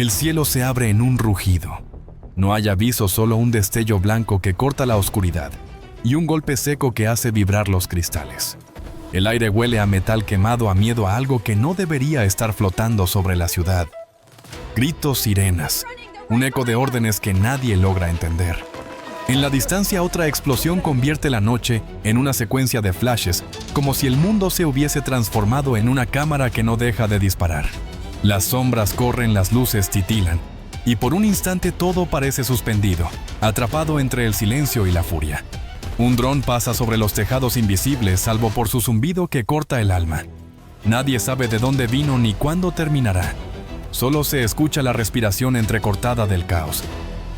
El cielo se abre en un rugido. No hay aviso, solo un destello blanco que corta la oscuridad y un golpe seco que hace vibrar los cristales. El aire huele a metal quemado, a miedo, a algo que no debería estar flotando sobre la ciudad. Gritos, sirenas, un eco de órdenes que nadie logra entender. En la distancia, otra explosión convierte la noche en una secuencia de flashes, como si el mundo se hubiese transformado en una cámara que no deja de disparar. Las sombras corren, las luces titilan, y por un instante todo parece suspendido, atrapado entre el silencio y la furia. Un dron pasa sobre los tejados invisibles, salvo por su zumbido que corta el alma. Nadie sabe de dónde vino ni cuándo terminará. Solo se escucha la respiración entrecortada del caos.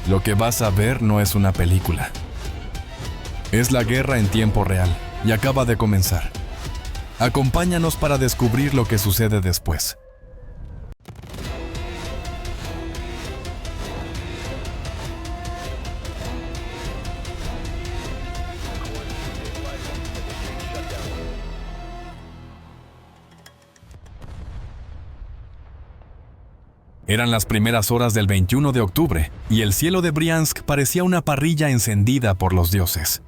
Lo que vas a ver no es una película. Es la guerra en tiempo real y acaba de comenzar. Acompáñanos para descubrir lo que sucede después. Eran las primeras horas del 21 de octubre, y el cielo de Briansk parecía una parrilla encendida por los dioses.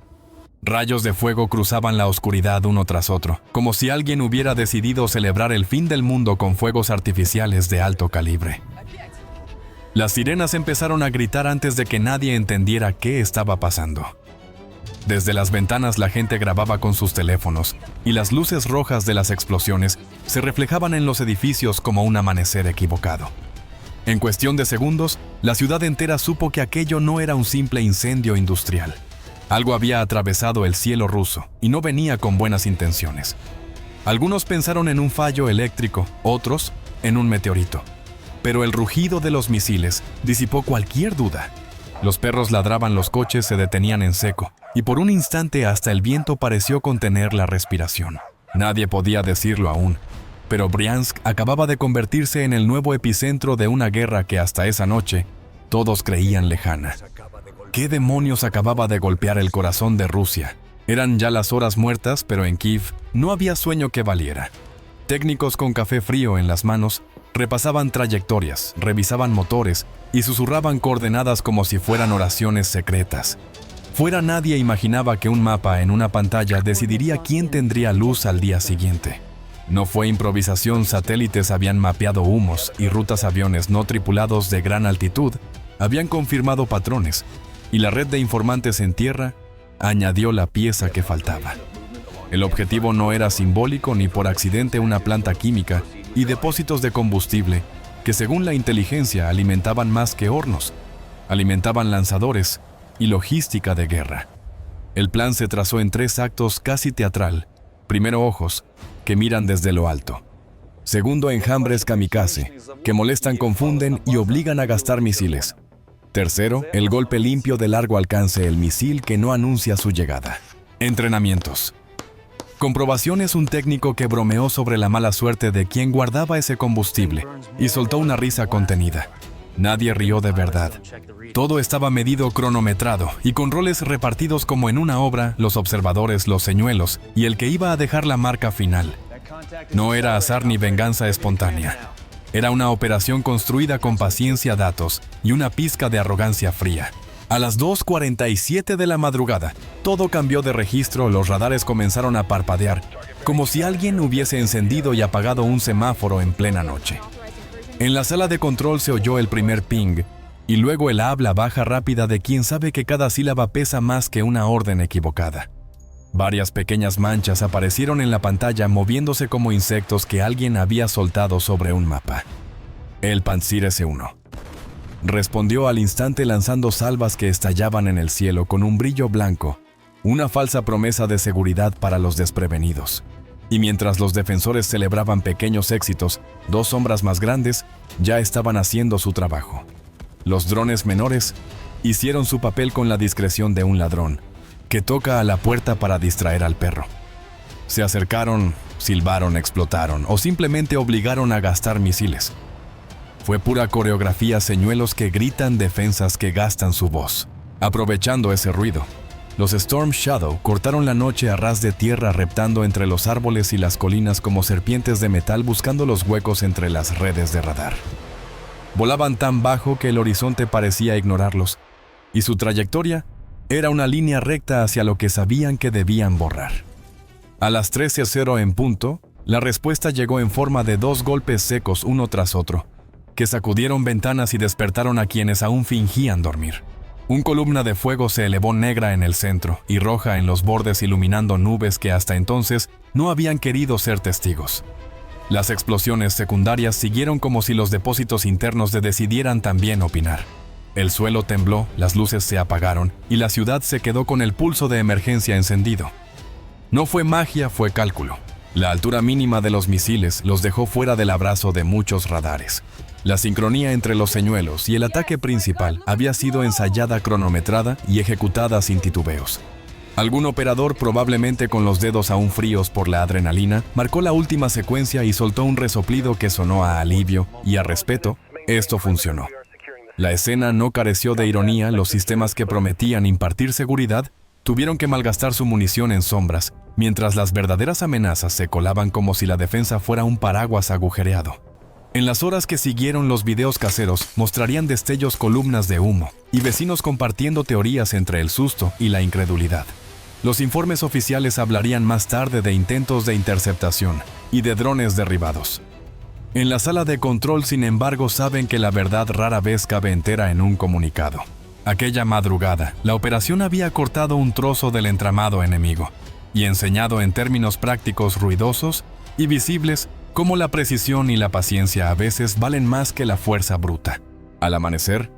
Rayos de fuego cruzaban la oscuridad uno tras otro, como si alguien hubiera decidido celebrar el fin del mundo con fuegos artificiales de alto calibre. Las sirenas empezaron a gritar antes de que nadie entendiera qué estaba pasando. Desde las ventanas la gente grababa con sus teléfonos, y las luces rojas de las explosiones se reflejaban en los edificios como un amanecer equivocado. En cuestión de segundos, la ciudad entera supo que aquello no era un simple incendio industrial. Algo había atravesado el cielo ruso y no venía con buenas intenciones. Algunos pensaron en un fallo eléctrico, otros en un meteorito. Pero el rugido de los misiles disipó cualquier duda. Los perros ladraban, los coches se detenían en seco, y por un instante hasta el viento pareció contener la respiración. Nadie podía decirlo aún, pero Briansk acababa de convertirse en el nuevo epicentro de una guerra que hasta esa noche todos creían lejana. ¿Qué demonios acababa de golpear el corazón de Rusia? Eran ya las horas muertas, pero en Kiev no había sueño que valiera. Técnicos con café frío en las manos repasaban trayectorias, revisaban motores y susurraban coordenadas como si fueran oraciones secretas. Fuera nadie imaginaba que un mapa en una pantalla decidiría quién tendría luz al día siguiente. No fue improvisación, satélites habían mapeado humos y rutas, aviones no tripulados de gran altitud habían confirmado patrones, y la red de informantes en tierra añadió la pieza que faltaba. El objetivo no era simbólico ni por accidente una planta química y depósitos de combustible que, según la inteligencia, alimentaban más que hornos, alimentaban lanzadores y logística de guerra. El plan se trazó en 3 actos casi teatral. Primero, ojos que miran desde lo alto. Segundo, enjambres kamikaze, que molestan, confunden y obligan a gastar misiles. Tercero, el golpe limpio de largo alcance, el misil que no anuncia su llegada. Entrenamientos. Comprobaciones, un técnico que bromeó sobre la mala suerte de quien guardaba ese combustible y soltó una risa contenida. Nadie rió de verdad. Todo estaba medido, cronometrado y con roles repartidos como en una obra, los observadores, los señuelos y el que iba a dejar la marca final. No era azar ni venganza espontánea. Era una operación construida con paciencia, datos y una pizca de arrogancia fría. A las 2:47 de la madrugada, todo cambió de registro, los radares comenzaron a parpadear, como si alguien hubiese encendido y apagado un semáforo en plena noche. En la sala de control se oyó el primer ping, y luego el habla baja rápida de quien sabe que cada sílaba pesa más que una orden equivocada. Varias pequeñas manchas aparecieron en la pantalla moviéndose como insectos que alguien había soltado sobre un mapa. El Pantsir S-1 respondió al instante lanzando salvas que estallaban en el cielo con un brillo blanco, una falsa promesa de seguridad para los desprevenidos. Y mientras los defensores celebraban pequeños éxitos, 2 sombras más grandes ya estaban haciendo su trabajo. Los drones menores hicieron su papel con la discreción de un ladrón que toca a la puerta para distraer al perro. Se acercaron, silbaron, explotaron o simplemente obligaron a gastar misiles. Fue pura coreografía, señuelos que gritan, defensas que gastan su voz. Aprovechando ese ruido, los Storm Shadow cortaron la noche a ras de tierra, reptando entre los árboles y las colinas como serpientes de metal buscando los huecos entre las redes de radar. Volaban tan bajo que el horizonte parecía ignorarlos, y su trayectoria era una línea recta hacia lo que sabían que debían borrar. A las 13:00 en punto, la respuesta llegó en forma de 2 golpes secos uno tras otro, que sacudieron ventanas y despertaron a quienes aún fingían dormir. Una columna de fuego se elevó negra en el centro y roja en los bordes, iluminando nubes que hasta entonces no habían querido ser testigos. Las explosiones secundarias siguieron como si los depósitos internos decidieran también opinar. El suelo tembló, las luces se apagaron y la ciudad se quedó con el pulso de emergencia encendido. No fue magia, fue cálculo. La altura mínima de los misiles los dejó fuera del abrazo de muchos radares. La sincronía entre los señuelos y el ataque principal había sido ensayada, cronometrada y ejecutada sin titubeos. Algún operador, probablemente con los dedos aún fríos por la adrenalina, marcó la última secuencia y soltó un resoplido que sonó a alivio y a respeto. Esto funcionó. La escena no careció de ironía. Los sistemas que prometían impartir seguridad tuvieron que malgastar su munición en sombras, mientras las verdaderas amenazas se colaban como si la defensa fuera un paraguas agujereado. En las horas que siguieron, los videos caseros mostrarían destellos, columnas de humo y vecinos compartiendo teorías entre el susto y la incredulidad. Los informes oficiales hablarían más tarde de intentos de interceptación y de drones derribados. En la sala de control, sin embargo, saben que la verdad rara vez cabe entera en un comunicado. Aquella madrugada, la operación había cortado un trozo del entramado enemigo y enseñado en términos prácticos, ruidosos y visibles, cómo la precisión y la paciencia a veces valen más que la fuerza bruta. Al amanecer,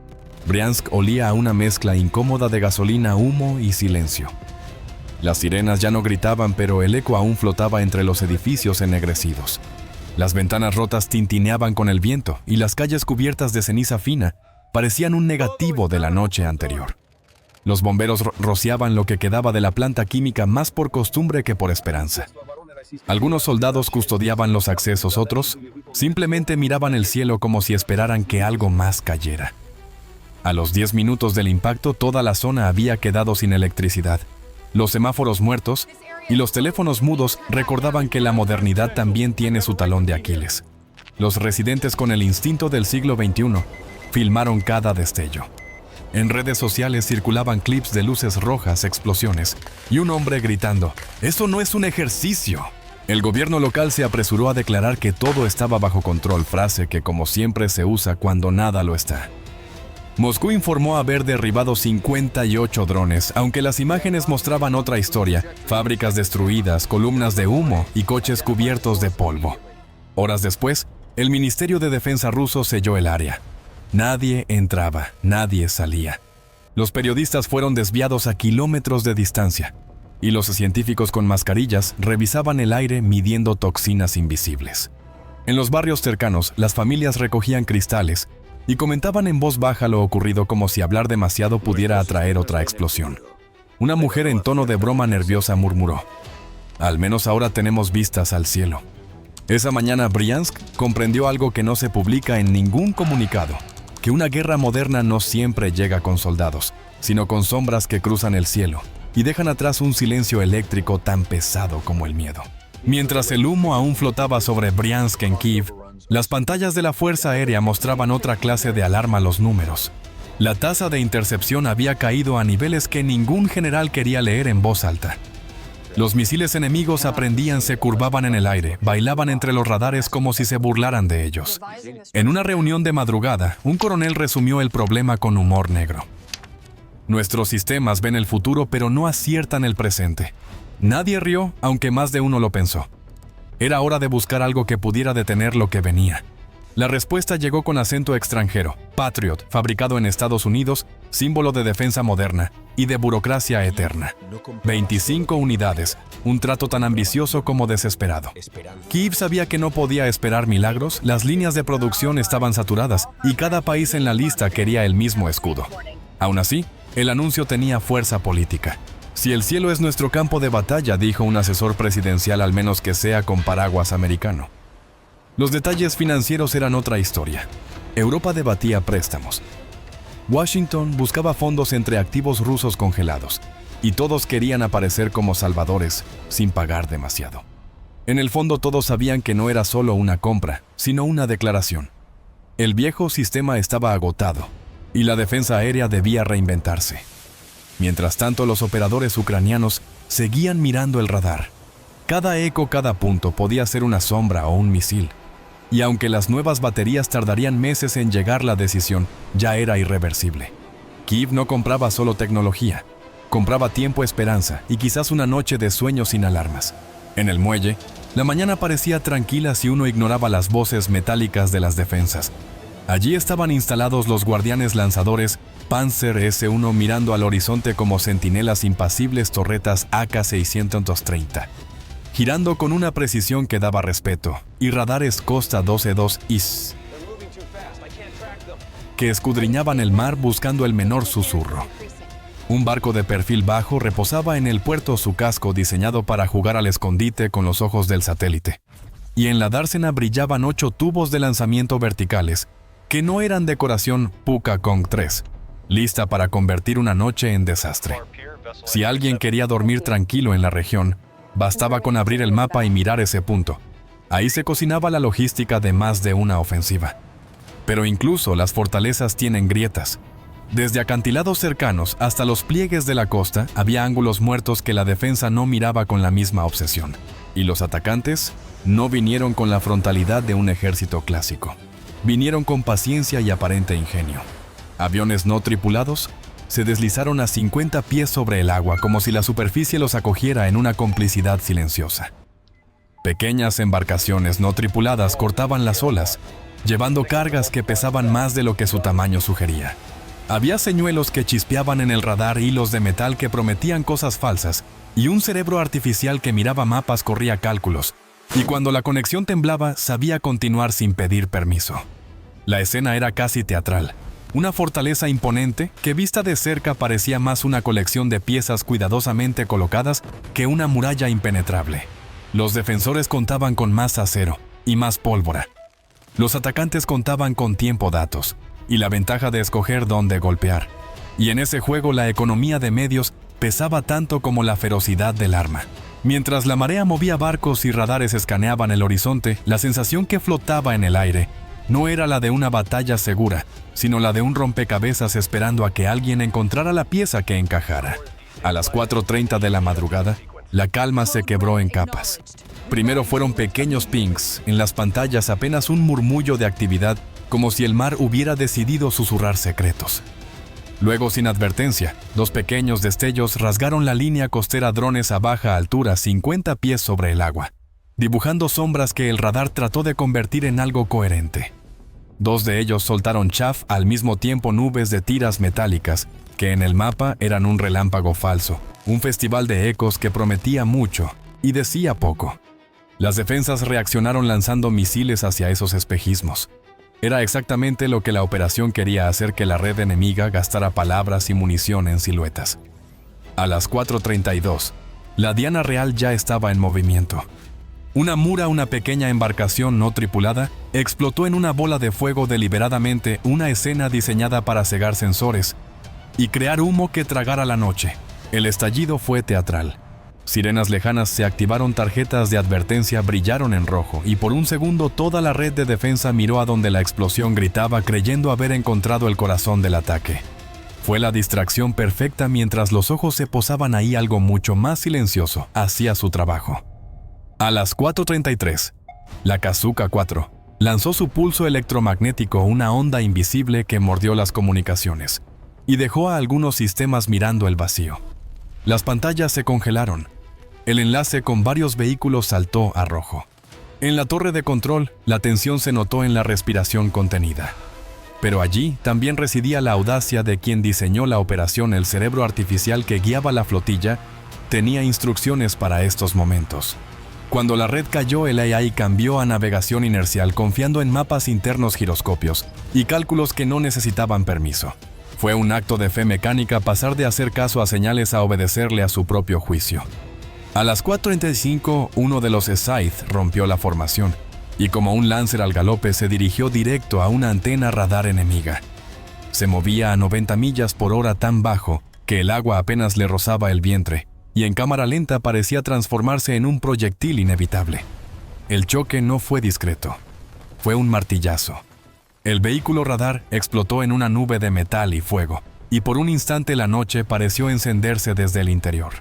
Briansk olía a una mezcla incómoda de gasolina, humo y silencio. Las sirenas ya no gritaban, pero el eco aún flotaba entre los edificios ennegrecidos. Las ventanas rotas tintineaban con el viento y las calles cubiertas de ceniza fina parecían un negativo de la noche anterior. Los bomberos rociaban lo que quedaba de la planta química más por costumbre que por esperanza. Algunos soldados custodiaban los accesos, otros simplemente miraban el cielo como si esperaran que algo más cayera. A los 10 minutos del impacto, toda la zona había quedado sin electricidad. Los semáforos muertos y los teléfonos mudos recordaban que la modernidad también tiene su talón de Aquiles. Los residentes, con el instinto del siglo XXI, filmaron cada destello. En redes sociales circulaban clips de luces rojas, explosiones y un hombre gritando: «¡Eso no es un ejercicio!». El gobierno local se apresuró a declarar que todo estaba bajo control, frase que como siempre se usa cuando nada lo está. Moscú informó haber derribado 58 drones, aunque las imágenes mostraban otra historia: fábricas destruidas, columnas de humo y coches cubiertos de polvo. Horas después, el Ministerio de Defensa ruso selló el área. Nadie entraba, nadie salía. Los periodistas fueron desviados a kilómetros de distancia, y los científicos con mascarillas revisaban el aire midiendo toxinas invisibles. En los barrios cercanos, las familias recogían cristales y comentaban en voz baja lo ocurrido, como si hablar demasiado pudiera atraer otra explosión. Una mujer en tono de broma nerviosa murmuró: «Al menos ahora tenemos vistas al cielo». Esa mañana Briansk comprendió algo que no se publica en ningún comunicado: que una guerra moderna no siempre llega con soldados, sino con sombras que cruzan el cielo y dejan atrás un silencio eléctrico tan pesado como el miedo. Mientras el humo aún flotaba sobre Briansk en Kiev, las pantallas de la Fuerza Aérea mostraban otra clase de alarma: los números. La tasa de intercepción había caído a niveles que ningún general quería leer en voz alta. Los misiles enemigos aprendían, se curvaban en el aire, bailaban entre los radares como si se burlaran de ellos. En una reunión de madrugada, un coronel resumió el problema con humor negro: «Nuestros sistemas ven el futuro, pero no aciertan el presente». Nadie rió, aunque más de uno lo pensó. Era hora de buscar algo que pudiera detener lo que venía. La respuesta llegó con acento extranjero: Patriot, fabricado en Estados Unidos, símbolo de defensa moderna y de burocracia eterna. 25 unidades, un trato tan ambicioso como desesperado. Kiev sabía que no podía esperar milagros, las líneas de producción estaban saturadas y cada país en la lista quería el mismo escudo. Aún así, el anuncio tenía fuerza política. «Si el cielo es nuestro campo de batalla», dijo un asesor presidencial, «al menos que sea con paraguas americano». Los detalles financieros eran otra historia. Europa debatía préstamos. Washington buscaba fondos entre activos rusos congelados, y todos querían aparecer como salvadores sin pagar demasiado. En el fondo, todos sabían que no era solo una compra, sino una declaración. El viejo sistema estaba agotado y la defensa aérea debía reinventarse. Mientras tanto, los operadores ucranianos seguían mirando el radar. Cada eco, cada punto podía ser una sombra o un misil. Y aunque las nuevas baterías tardarían meses en llegar, la decisión ya era irreversible. Kiev no compraba solo tecnología, compraba tiempo, esperanza y quizás una noche de sueño sin alarmas. En el muelle, la mañana parecía tranquila si uno ignoraba las voces metálicas de las defensas. Allí estaban instalados los guardianes lanzadores Panzer S-1 mirando al horizonte como centinelas impasibles torretas AK-630, girando con una precisión que daba respeto, y radares Costa 12-2 IS, que escudriñaban el mar buscando el menor susurro. Un barco de perfil bajo reposaba en el puerto, su casco diseñado para jugar al escondite con los ojos del satélite. Y en la dársena brillaban 8 tubos de lanzamiento verticales, que no eran decoración Puka Kong 3, lista para convertir una noche en desastre. Si alguien quería dormir tranquilo en la región, bastaba con abrir el mapa y mirar ese punto. Ahí se cocinaba la logística de más de una ofensiva. Pero incluso las fortalezas tienen grietas. Desde acantilados cercanos hasta los pliegues de la costa, había ángulos muertos que la defensa no miraba con la misma obsesión. Y los atacantes no vinieron con la frontalidad de un ejército clásico. Vinieron con paciencia y aparente ingenio. Aviones no tripulados se deslizaron a 50 pies sobre el agua como si la superficie los acogiera en una complicidad silenciosa. Pequeñas embarcaciones no tripuladas cortaban las olas, llevando cargas que pesaban más de lo que su tamaño sugería. Había señuelos que chispeaban en el radar, hilos de metal que prometían cosas falsas, y un cerebro artificial que miraba mapas corría cálculos, y cuando la conexión temblaba sabía continuar sin pedir permiso. La escena era casi teatral. Una fortaleza imponente que vista de cerca parecía más una colección de piezas cuidadosamente colocadas que una muralla impenetrable. Los defensores contaban con más acero y más pólvora. Los atacantes contaban con tiempo, datos y la ventaja de escoger dónde golpear. Y en ese juego la economía de medios pesaba tanto como la ferocidad del arma. Mientras la marea movía barcos y radares escaneaban el horizonte, la sensación que flotaba en el aire no era la de una batalla segura, sino la de un rompecabezas esperando a que alguien encontrara la pieza que encajara. A las 4:30 de la madrugada, la calma se quebró en capas. Primero fueron pequeños pings, en las pantallas apenas un murmullo de actividad, como si el mar hubiera decidido susurrar secretos. Luego, sin advertencia, 2 pequeños destellos rasgaron la línea costera, drones a baja altura, 50 pies sobre el agua, dibujando sombras que el radar trató de convertir en algo coherente. 2 de ellos soltaron chaff, al mismo tiempo nubes de tiras metálicas, que en el mapa eran un relámpago falso, un festival de ecos que prometía mucho y decía poco. Las defensas reaccionaron lanzando misiles hacia esos espejismos. Era exactamente lo que la operación quería, hacer que la red enemiga gastara palabras y munición en siluetas. A las 4:32, la Diana Real ya estaba en movimiento. Una pequeña embarcación no tripulada, explotó en una bola de fuego deliberadamente, una escena diseñada para cegar sensores y crear humo que tragara la noche. El estallido fue teatral. Sirenas lejanas se activaron, tarjetas de advertencia brillaron en rojo, y por un segundo toda la red de defensa miró a donde la explosión gritaba, creyendo haber encontrado el corazón del ataque. Fue la distracción perfecta. Mientras los ojos se posaban ahí, algo mucho más silencioso hacía su trabajo. A las 4:33, la Kazuka 4 lanzó su pulso electromagnético, una onda invisible que mordió las comunicaciones y dejó a algunos sistemas mirando el vacío. Las pantallas se congelaron. El enlace con varios vehículos saltó a rojo. En la torre de control, la tensión se notó en la respiración contenida. Pero allí también residía la audacia de quien diseñó la operación. El cerebro artificial que guiaba la flotilla tenía instrucciones para estos momentos. Cuando la red cayó, el AI cambió a navegación inercial, confiando en mapas internos, giroscopios y cálculos que no necesitaban permiso. Fue un acto de fe mecánica pasar de hacer caso a señales a obedecerle a su propio juicio. A las 4:35, uno de los Scythe rompió la formación y como un Lancer al galope se dirigió directo a una antena radar enemiga. Se movía a 90 millas por hora, tan bajo que el agua apenas le rozaba el vientre, y en cámara lenta parecía transformarse en un proyectil inevitable. El choque no fue discreto, fue un martillazo. El vehículo radar explotó en una nube de metal y fuego, y por un instante la noche pareció encenderse desde el interior.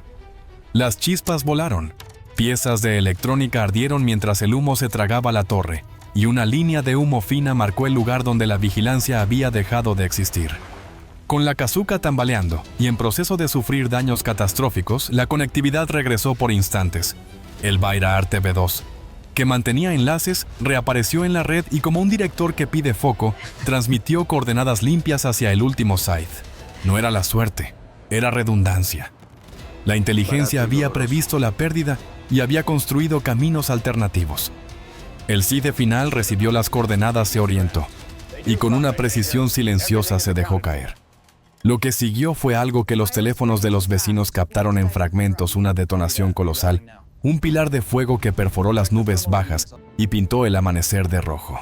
Las chispas volaron, piezas de electrónica ardieron mientras el humo se tragaba la torre, y una línea de humo fina marcó el lugar donde la vigilancia había dejado de existir. Con la Kazuka tambaleando y en proceso de sufrir daños catastróficos, la conectividad regresó por instantes. El Vaira TV2, que mantenía enlaces, reapareció en la red y como un director que pide foco, transmitió coordenadas limpias hacia el último site. No era la suerte, era redundancia. La inteligencia había previsto la pérdida y había construido caminos alternativos. El CIDE final recibió las coordenadas, se orientó y con una precisión silenciosa se dejó caer. Lo que siguió fue algo que los teléfonos de los vecinos captaron en fragmentos: una detonación colosal, un pilar de fuego que perforó las nubes bajas y pintó el amanecer de rojo.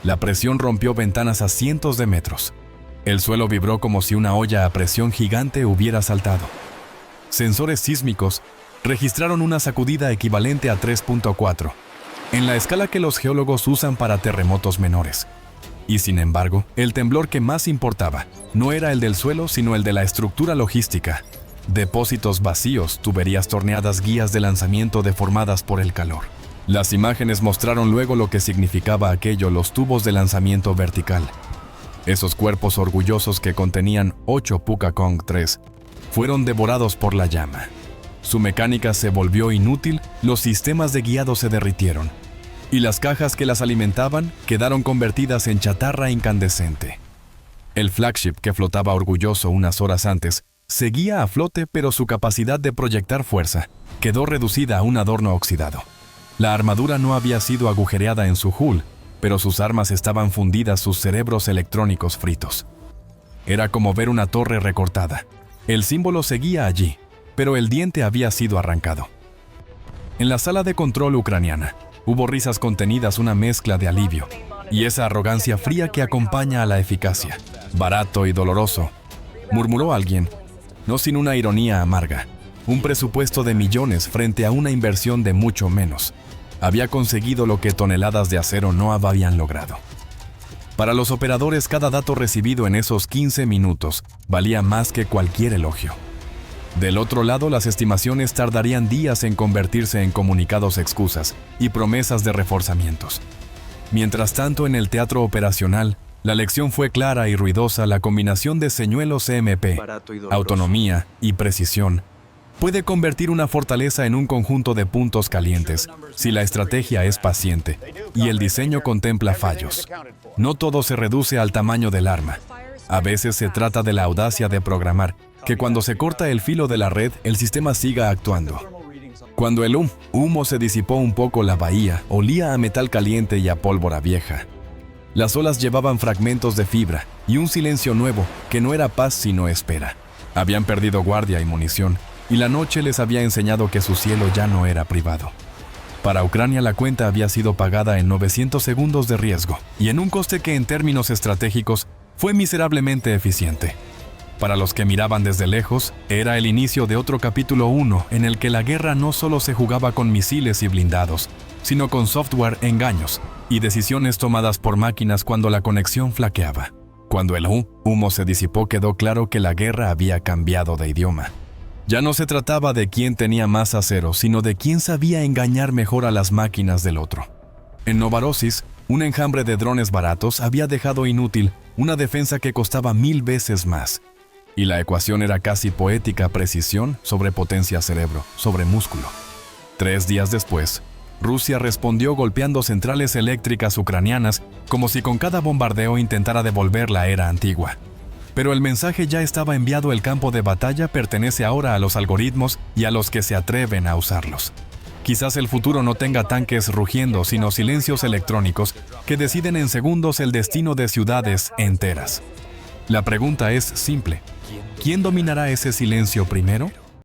La presión rompió ventanas a cientos de metros. El suelo vibró como si una olla a presión gigante hubiera saltado. Sensores sísmicos registraron una sacudida equivalente a 3.4, en la escala que los geólogos usan para terremotos menores. Y sin embargo, el temblor que más importaba no era el del suelo, sino el de la estructura logística. Depósitos vacíos, tuberías torneadas, guías de lanzamiento deformadas por el calor. Las imágenes mostraron luego lo que significaba aquello: los tubos de lanzamiento vertical. Esos cuerpos orgullosos que contenían 8 Puka Kong 3 fueron devorados por la llama. Su mecánica se volvió inútil, los sistemas de guiado se derritieron, y las cajas que las alimentaban quedaron convertidas en chatarra incandescente. El flagship, que flotaba orgulloso unas horas antes, seguía a flote, pero su capacidad de proyectar fuerza quedó reducida a un adorno oxidado. La armadura no había sido agujereada en su hull, pero sus armas estaban fundidas, sus cerebros electrónicos fritos. Era como ver una torre recortada. El símbolo seguía allí, pero el diente había sido arrancado. En la sala de control ucraniana, hubo risas contenidas, una mezcla de alivio y esa arrogancia fría que acompaña a la eficacia. Barato y doloroso, murmuró alguien, no sin una ironía amarga. Un presupuesto de millones frente a una inversión de mucho menos. Había conseguido lo que toneladas de acero no habían logrado. Para los operadores, cada dato recibido en esos 15 minutos valía más que cualquier elogio. Del otro lado, las estimaciones tardarían días en convertirse en comunicados, excusas y promesas de reforzamientos. Mientras tanto, en el teatro operacional, la lección fue clara y ruidosa: la combinación de señuelos CMP, autonomía y precisión puede convertir una fortaleza en un conjunto de puntos calientes si la estrategia es paciente y el diseño contempla fallos. No todo se reduce al tamaño del arma. A veces se trata de la audacia de programar que cuando se corta el filo de la red, el sistema siga actuando. Cuando el humo se disipó un poco, la bahía olía a metal caliente y a pólvora vieja. Las olas llevaban fragmentos de fibra y un silencio nuevo que no era paz sino espera. Habían perdido guardia y munición, y la noche les había enseñado que su cielo ya no era privado. Para Ucrania, la cuenta había sido pagada en 900 segundos de riesgo, y en un coste que en términos estratégicos fue miserablemente eficiente. Para los que miraban desde lejos, era el inicio de otro capítulo 1 en el que la guerra no solo se jugaba con misiles y blindados, sino con software, engaños y decisiones tomadas por máquinas cuando la conexión flaqueaba. Cuando el humo se disipó, quedó claro que la guerra había cambiado de idioma. Ya no se trataba de quién tenía más acero, sino de quién sabía engañar mejor a las máquinas del otro. En Novorossiysk, un enjambre de drones baratos había dejado inútil una defensa que costaba 1000 veces más. Y la ecuación era casi poética: precisión sobre potencia, cerebro sobre músculo. 3 días después, Rusia respondió golpeando centrales eléctricas ucranianas como si con cada bombardeo intentara devolver la era antigua. Pero el mensaje ya estaba enviado: el campo de batalla pertenece ahora a los algoritmos y a los que se atreven a usarlos. Quizás el futuro no tenga tanques rugiendo, sino silencios electrónicos que deciden en segundos el destino de ciudades enteras. La pregunta es simple: ¿quién dominará ese silencio primero?